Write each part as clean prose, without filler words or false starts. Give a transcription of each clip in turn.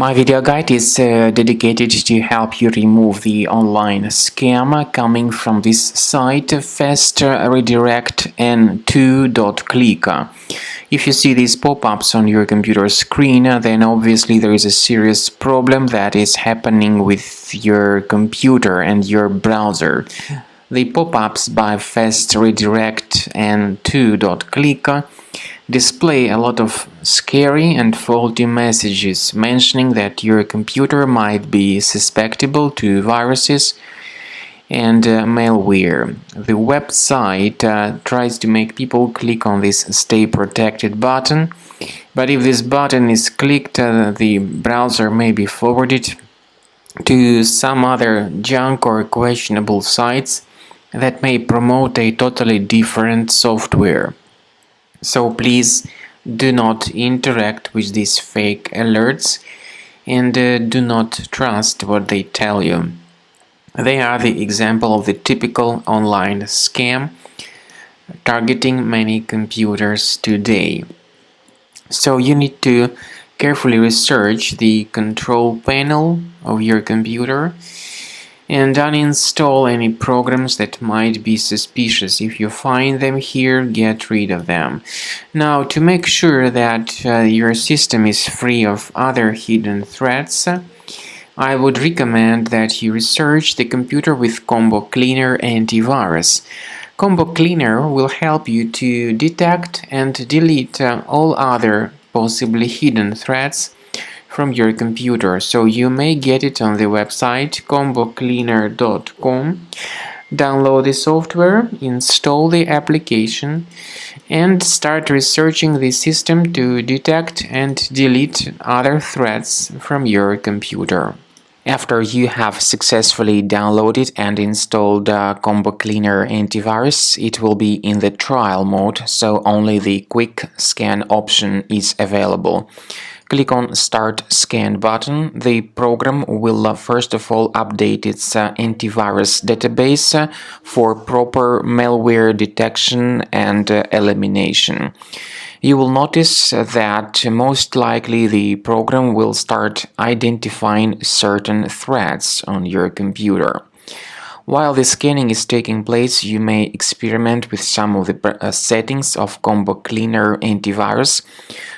My video guide is dedicated to help you remove the online scam coming from this site Fastredirectn2.click. If you see these pop-ups on your computer screen, then obviously there is a serious problem that is happening with your computer and your browser. The pop-ups by Fastredirectn2.click display a lot of scary and faulty messages mentioning that your computer might be susceptible to viruses and malware. The website tries to make people click on this Stay Protected button, but if this button is clicked, the browser may be forwarded to some other junk or questionable sites that may promote a totally different software. So please do not interact with these fake alerts and do not trust what they tell you. They are the example of the typical online scam targeting many computers today. So you need to carefully research the control panel of your computer and uninstall any programs that might be suspicious. If you find them here, get rid of them. Now, to make sure that your system is free of other hidden threats, I would recommend that you research the computer with Combo Cleaner Antivirus. Combo Cleaner will help you to detect and delete all other possibly hidden threats from your computer, so you may get it on the website combocleaner.com. Download the software, install the application, and start researching the system to detect and delete other threats from your computer. After you have successfully downloaded and installed Combo Cleaner Antivirus, it will be in the trial mode, so only the quick scan option is available. Click on Start Scan button. The program will first of all update its antivirus database for proper malware detection and elimination. You will notice that most likely the program will start identifying certain threats on your computer. While the scanning is taking place, you may experiment with some of the settings of Combo Cleaner Antivirus.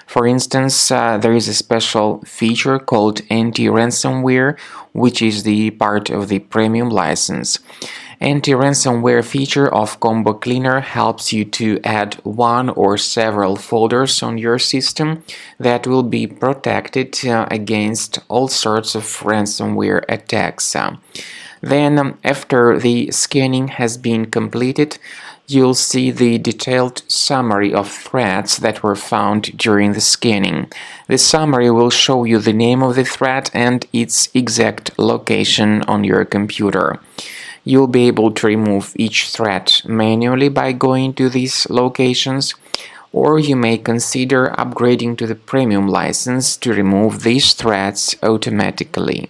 For instance, there is a special feature called anti-ransomware, which is the part of the premium license. Anti-ransomware feature of Combo Cleaner helps you to add one or several folders on your system that will be protected against all sorts of ransomware attacks. Then, after the scanning has been completed, you'll see the detailed summary of threats that were found during the scanning. The summary will show you the name of the threat and its exact location on your computer. You'll be able to remove each threat manually by going to these locations, or you may consider upgrading to the premium license to remove these threats automatically.